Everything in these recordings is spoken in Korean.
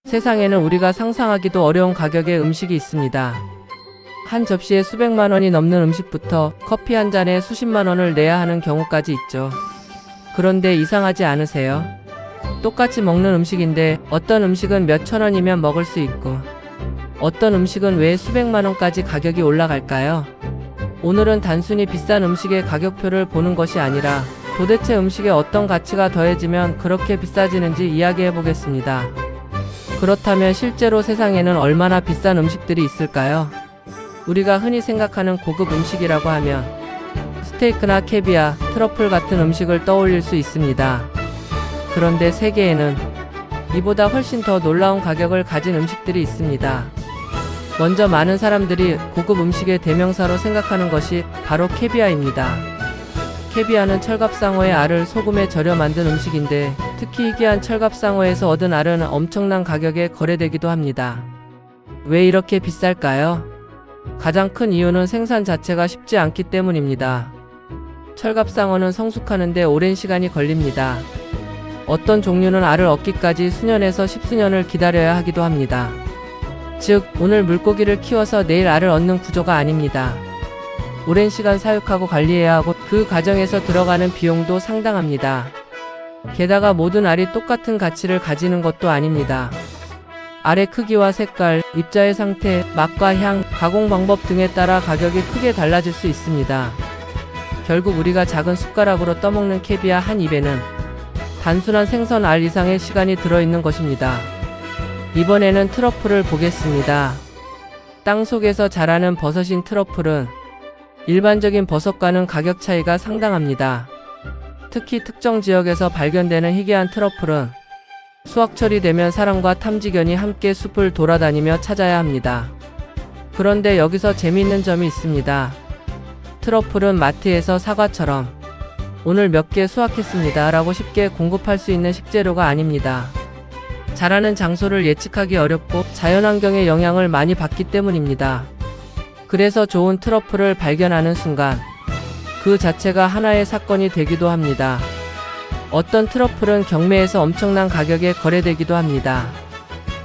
세상에는 우리가 상상하기도 어려운 가격의 음식이 있습니다. 한 접시에 수백만 원이 넘는 음식부터 커피 한 잔에 수십만 원을 내야 하는 경우까지 있죠. 그런데 이상하지 않으세요? 똑같이 먹는 음식인데 어떤 음식은 몇천 원이면 먹을 수 있고 어떤 음식은 왜 수백만 원까지 가격이 올라갈까요? 오늘은 단순히 비싼 음식의 가격표를 보는 것이 아니라 도대체 음식에 어떤 가치가 더해지면 그렇게 비싸지는지 이야기해 보겠습니다. 그렇다면 실제로 세상에는 얼마나 비싼 음식들이 있을까요? 우리가 흔히 생각하는 고급 음식이라고 하면 스테이크나 캐비아, 트러플 같은 음식을 떠올릴 수 있습니다. 그런데 세계에는 이보다 훨씬 더 놀라운 가격을 가진 음식들이 있습니다. 먼저 많은 사람들이 고급 음식의 대명사로 생각하는 것이 바로 캐비아입니다. 캐비아는 철갑상어의 알을 소금에 절여 만든 음식인데 특히 희귀한 철갑상어에서 얻은 알은 엄청난 가격에 거래되기도 합니다. 왜 이렇게 비쌀까요? 가장 큰 이유는 생산 자체가 쉽지 않기 때문입니다. 철갑상어는 성숙하는데 오랜 시간이 걸립니다. 어떤 종류는 알을 얻기까지 수년에서 십수년을 기다려야 하기도 합니다. 즉, 오늘 물고기를 키워서 내일 알을 얻는 구조가 아닙니다. 오랜 시간 사육하고 관리해야 하고 그 과정에서 들어가는 비용도 상당합니다. 게다가 모든 알이 똑같은 가치를 가지는 것도 아닙니다. 알의 크기와 색깔, 입자의 상태, 맛과 향, 가공 방법 등에 따라 가격이 크게 달라질 수 있습니다. 결국 우리가 작은 숟가락으로 떠먹는 캐비아 한 입에는 단순한 생선 알 이상의 시간이 들어있는 것입니다. 이번에는 트러플을 보겠습니다. 땅 속에서 자라는 버섯인 트러플은 일반적인 버섯과는 가격 차이가 상당합니다. 특히 특정 지역에서 발견되는 희귀한 트러플은 수확철이 되면 사람과 탐지견이 함께 숲을 돌아다니며 찾아야 합니다. 그런데 여기서 재미있는 점이 있습니다. 트러플은 마트에서 사과처럼 오늘 몇 개 수확했습니다 라고 쉽게 공급할 수 있는 식재료가 아닙니다. 자라는 장소를 예측하기 어렵고 자연환경의 영향을 많이 받기 때문입니다. 그래서 좋은 트러플을 발견하는 순간 그 자체가 하나의 사건이 되기도 합니다. 어떤 트러플은 경매에서 엄청난 가격에 거래되기도 합니다.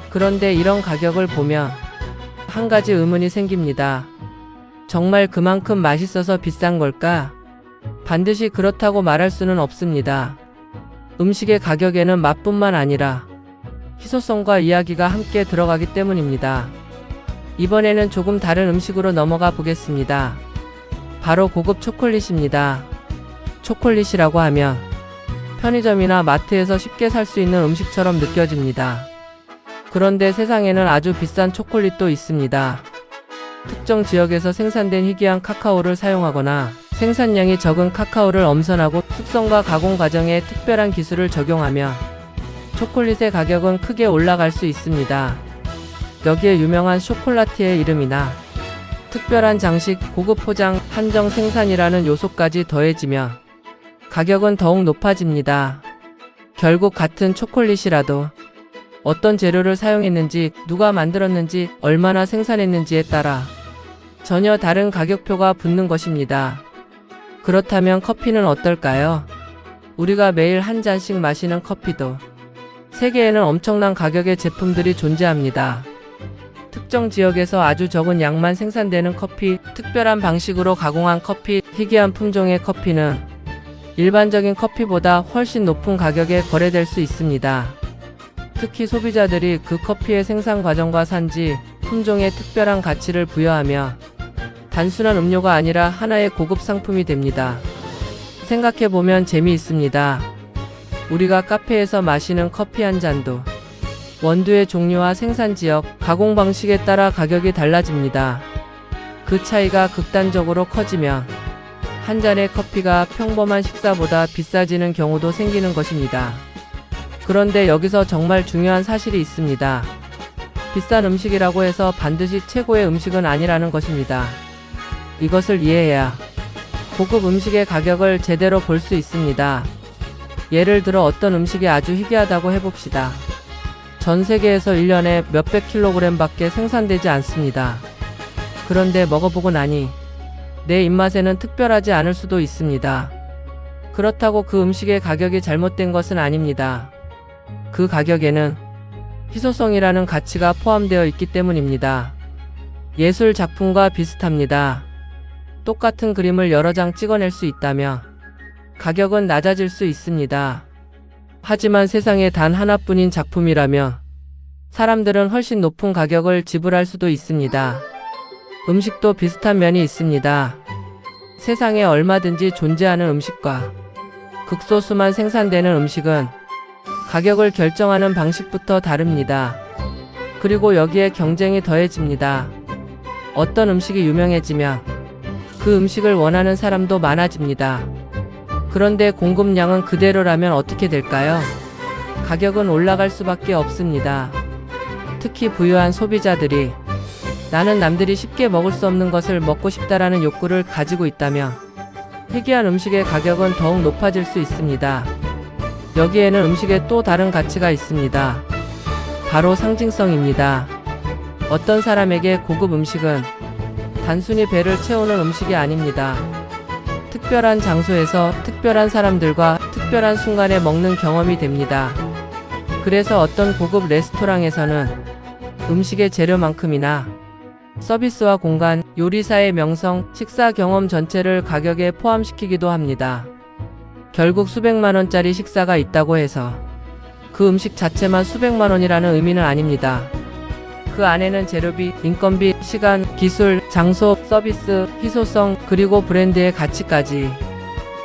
그런데 이런 가격을 보면 한 가지 의문이 생깁니다. 정말 그만큼 맛있어서 비싼 걸까? 반드시 그렇다고 말할 수는 없습니다. 음식의 가격에는 맛뿐만 아니라 희소성과 이야기가 함께 들어가기 때문입니다. 이번에는 조금 다른 음식으로 넘어가 보겠습니다. 바로 고급 초콜릿입니다. 초콜릿이라고 하면 편의점이나 마트에서 쉽게 살 수 있는 음식처럼 느껴집니다. 그런데 세상에는 아주 비싼 초콜릿도 있습니다. 특정 지역에서 생산된 희귀한 카카오를 사용하거나 생산량이 적은 카카오를 엄선하고 숙성과 가공 과정에 특별한 기술을 적용하며 초콜릿의 가격은 크게 올라갈 수 있습니다. 여기에 유명한 쇼콜라티의 이름이나 특별한 장식, 고급 포장, 한정 생산이라는 요소까지 더해지면 가격은 더욱 높아집니다. 결국 같은 초콜릿이라도 어떤 재료를 사용했는지, 누가 만들었는지, 얼마나 생산했는지에 따라 전혀 다른 가격표가 붙는 것입니다. 그렇다면 커피는 어떨까요? 우리가 매일 한 잔씩 마시는 커피도 세계에는 엄청난 가격의 제품들이 존재합니다. 특정 지역에서 아주 적은 양만 생산되는 커피, 특별한 방식으로 가공한 커피, 희귀한 품종의 커피는 일반적인 커피보다 훨씬 높은 가격에 거래될 수 있습니다. 특히 소비자들이 그 커피의 생산 과정과 산지, 품종에 특별한 가치를 부여하며 단순한 음료가 아니라 하나의 고급 상품이 됩니다. 생각해보면 재미있습니다. 우리가 카페에서 마시는 커피 한 잔도 원두의 종류와 생산 지역, 가공 방식에 따라 가격이 달라집니다. 그 차이가 극단적으로 커지면 한 잔의 커피가 평범한 식사보다 비싸지는 경우도 생기는 것입니다. 그런데 여기서 정말 중요한 사실이 있습니다. 비싼 음식이라고 해서 반드시 최고의 음식은 아니라는 것입니다. 이것을 이해해야 고급 음식의 가격을 제대로 볼 수 있습니다. 예를 들어 어떤 음식이 아주 희귀하다고 해봅시다. 전 세계에서 1년에 몇백 킬로그램 밖에 생산되지 않습니다. 그런데 먹어보고 나니 내 입맛에는 특별하지 않을 수도 있습니다. 그렇다고 그 음식의 가격이 잘못된 것은 아닙니다. 그 가격에는 희소성이라는 가치가 포함되어 있기 때문입니다. 예술 작품과 비슷합니다. 똑같은 그림을 여러 장 찍어낼 수 있다면 가격은 낮아질 수 있습니다. 하지만 세상에 단 하나뿐인 작품이라면 사람들은 훨씬 높은 가격을 지불할 수도 있습니다. 음식도 비슷한 면이 있습니다. 세상에 얼마든지 존재하는 음식과 극소수만 생산되는 음식은 가격을 결정하는 방식부터 다릅니다. 그리고 여기에 경쟁이 더해집니다. 어떤 음식이 유명해지면 그 음식을 원하는 사람도 많아집니다. 그런데 공급량은 그대로라면 어떻게 될까요? 가격은 올라갈 수밖에 없습니다. 특히 부유한 소비자들이 나는 남들이 쉽게 먹을 수 없는 것을 먹고 싶다라는 욕구를 가지고 있다면 희귀한 음식의 가격은 더욱 높아질 수 있습니다. 여기에는 음식에 또 다른 가치가 있습니다. 바로 상징성입니다. 어떤 사람에게 고급 음식은 단순히 배를 채우는 음식이 아닙니다. 특별한 장소에서 특별한 사람들과 특별한 순간에 먹는 경험이 됩니다. 그래서 어떤 고급 레스토랑에서는 음식의 재료만큼이나 서비스와 공간, 요리사의 명성, 식사 경험 전체를 가격에 포함시키기도 합니다. 결국 수백만 원짜리 식사가 있다고 해서 그 음식 자체만 수백만 원이라는 의미는 아닙니다. 그 안에는 재료비, 인건비, 시간, 기술, 장소, 서비스, 희소성, 그리고 브랜드의 가치까지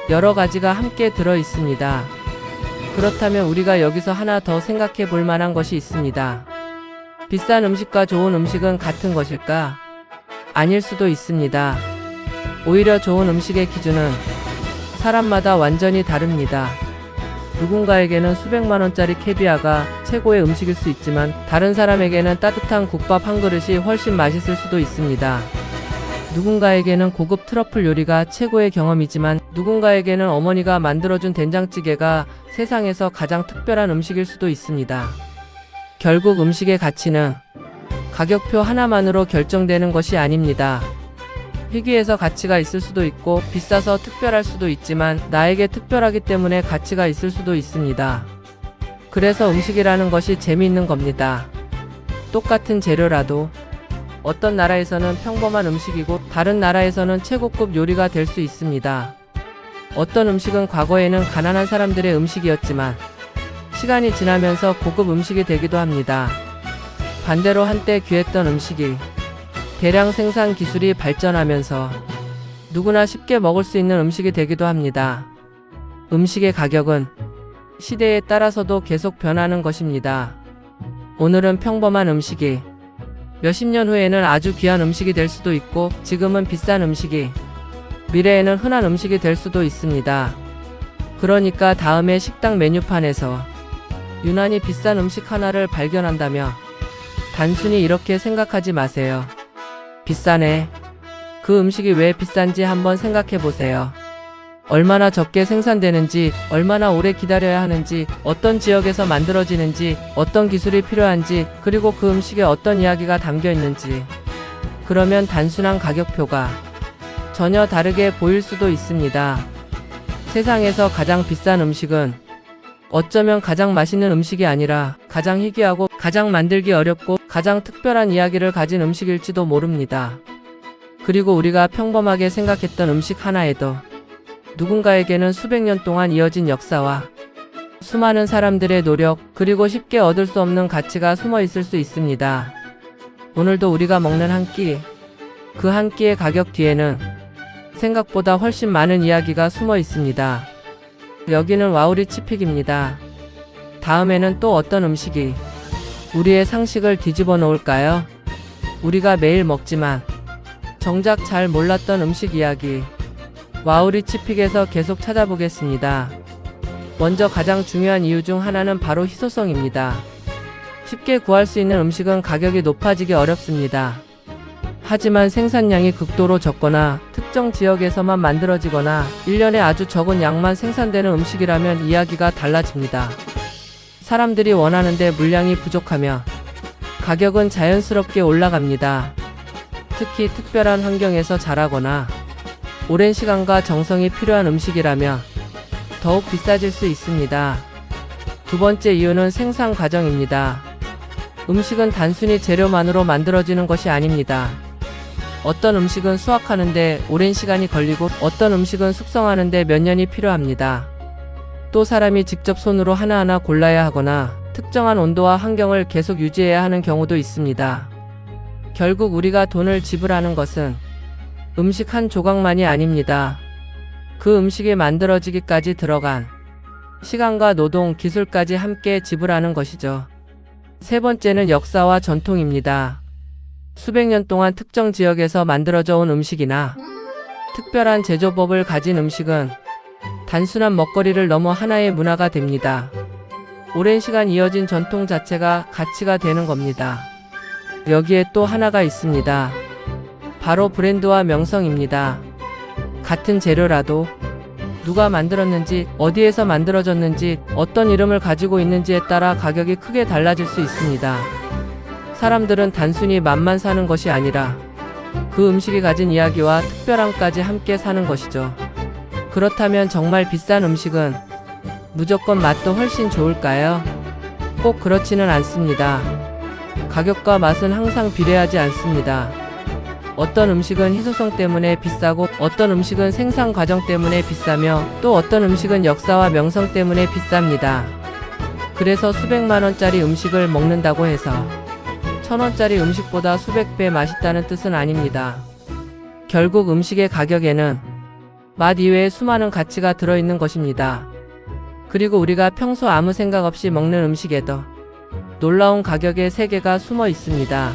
여러 가지가 함께 들어 있습니다. 그렇다면 우리가 여기서 하나 더 생각해 볼 만한 것이 있습니다. 비싼 음식과 좋은 음식은 같은 것일까? 아닐 수도 있습니다. 오히려 좋은 음식의 기준은 사람마다 완전히 다릅니다. 누군가에게는 수백만 원짜리 캐비아가 최고의 음식일 수 있지만 다른 사람에게는 따뜻한 국밥 한 그릇이 훨씬 맛있을 수도 있습니다. 누군가에게는 고급 트러플 요리가 최고의 경험이지만 누군가에게는 어머니가 만들어준 된장찌개가 세상에서 가장 특별한 음식일 수도 있습니다. 결국 음식의 가치는 가격표 하나만으로 결정되는 것이 아닙니다. 희귀해서 가치가 있을 수도 있고 비싸서 특별할 수도 있지만 나에게 특별하기 때문에 가치가 있을 수도 있습니다. 그래서 음식이라는 것이 재미있는 겁니다. 똑같은 재료라도 어떤 나라에서는 평범한 음식이고 다른 나라에서는 최고급 요리가 될 수 있습니다. 어떤 음식은 과거에는 가난한 사람들의 음식이었지만 시간이 지나면서 고급 음식이 되기도 합니다. 반대로 한때 귀했던 음식이 대량 생산 기술이 발전하면서 누구나 쉽게 먹을 수 있는 음식이 되기도 합니다. 음식의 가격은 시대에 따라서도 계속 변하는 것입니다. 오늘은 평범한 음식이 몇십 년 후에는 아주 귀한 음식이 될 수도 있고 지금은 비싼 음식이 미래에는 흔한 음식이 될 수도 있습니다. 그러니까 다음에 식당 메뉴판에서 유난히 비싼 음식 하나를 발견한다면 단순히 이렇게 생각하지 마세요. 비싸네. 그 음식이 왜 비싼지 한번 생각해 보세요. 얼마나 적게 생산되는지, 얼마나 오래 기다려야 하는지, 어떤 지역에서 만들어지는지, 어떤 기술이 필요한지, 그리고 그 음식에 어떤 이야기가 담겨 있는지. 그러면 단순한 가격표가 전혀 다르게 보일 수도 있습니다. 세상에서 가장 비싼 음식은 어쩌면 가장 맛있는 음식이 아니라 가장 희귀하고 가장 만들기 어렵고 가장 특별한 이야기를 가진 음식일지도 모릅니다. 그리고 우리가 평범하게 생각했던 음식 하나에도 누군가에게는 수백 년 동안 이어진 역사와 수많은 사람들의 노력 그리고 쉽게 얻을 수 없는 가치가 숨어 있을 수 있습니다. 오늘도 우리가 먹는 한 끼, 그 한 끼의 가격 뒤에는 생각보다 훨씬 많은 이야기가 숨어 있습니다. 여기는 와우리 치픽입니다. 다음에는 또 어떤 음식이 우리의 상식을 뒤집어 놓을까요? 우리가 매일 먹지만 정작 잘 몰랐던 음식 이야기 와우리 치픽에서 계속 찾아보겠습니다. 먼저 가장 중요한 이유 중 하나는 바로 희소성입니다. 쉽게 구할 수 있는 음식은 가격이 높아지기 어렵습니다. 하지만 생산량이 극도로 적거나 특정 지역에서만 만들어지거나 1년에 아주 적은 양만 생산되는 음식이라면 이야기가 달라집니다. 사람들이 원하는데 물량이 부족하며 가격은 자연스럽게 올라갑니다. 특히 특별한 환경에서 자라거나 오랜 시간과 정성이 필요한 음식이라면 더욱 비싸질 수 있습니다. 두 번째 이유는 생산 과정입니다. 음식은 단순히 재료만으로 만들어지는 것이 아닙니다. 어떤 음식은 수확하는데 오랜 시간이 걸리고 어떤 음식은 숙성하는데 몇 년이 필요합니다. 또 사람이 직접 손으로 하나하나 골라야 하거나 특정한 온도와 환경을 계속 유지해야 하는 경우도 있습니다. 결국 우리가 돈을 지불하는 것은 음식 한 조각만이 아닙니다. 그 음식이 만들어지기까지 들어간 시간과 노동, 기술까지 함께 지불하는 것이죠. 세 번째는 역사와 전통입니다. 수백 년 동안 특정 지역에서 만들어져 온 음식이나 특별한 제조법을 가진 음식은 단순한 먹거리를 넘어 하나의 문화가 됩니다. 오랜 시간 이어진 전통 자체가 가치가 되는 겁니다. 여기에 또 하나가 있습니다. 바로 브랜드와 명성입니다. 같은 재료라도 누가 만들었는지, 어디에서 만들어졌는지, 어떤 이름을 가지고 있는지에 따라 가격이 크게 달라질 수 있습니다. 사람들은 단순히 맛만 사는 것이 아니라 그 음식이 가진 이야기와 특별함까지 함께 사는 것이죠. 그렇다면 정말 비싼 음식은 무조건 맛도 훨씬 좋을까요? 꼭 그렇지는 않습니다. 가격과 맛은 항상 비례하지 않습니다. 어떤 음식은 희소성 때문에 비싸고 어떤 음식은 생산 과정 때문에 비싸며 또 어떤 음식은 역사와 명성 때문에 비쌉니다. 그래서 수백만 원짜리 음식을 먹는다고 해서 1,000원짜리 음식보다 수백 배 맛있다는 뜻은 아닙니다. 결국 음식의 가격에는 맛 이외에 수많은 가치가 들어있는 것입니다. 그리고 우리가 평소 아무 생각 없이 먹는 음식에도 놀라운 가격의 세계가 숨어 있습니다.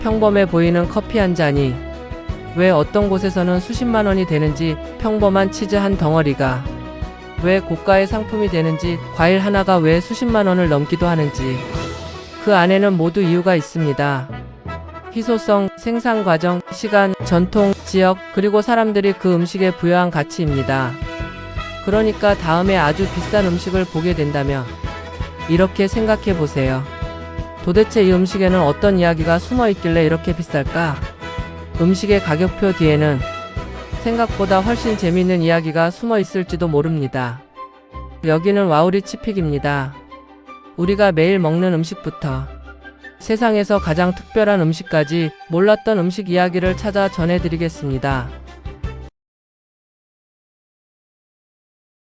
평범해 보이는 커피 한 잔이 왜 어떤 곳에서는 수십만 원이 되는지, 평범한 치즈 한 덩어리가 왜 고가의 상품이 되는지, 과일 하나가 왜 수십만 원을 넘기도 하는지 그 안에는 모두 이유가 있습니다. 희소성, 생산 과정, 시간, 전통, 지역, 그리고 사람들이 그 음식에 부여한 가치입니다. 그러니까 다음에 아주 비싼 음식을 보게 된다면 이렇게 생각해 보세요. 도대체 이 음식에는 어떤 이야기가 숨어 있길래 이렇게 비쌀까? 음식의 가격표 뒤에는 생각보다 훨씬 재미있는 이야기가 숨어 있을지도 모릅니다. 여기는 와우리치픽입니다. 우리가 매일 먹는 음식부터 세상에서 가장 특별한 음식까지 몰랐던 음식 이야기를 찾아 전해드리겠습니다.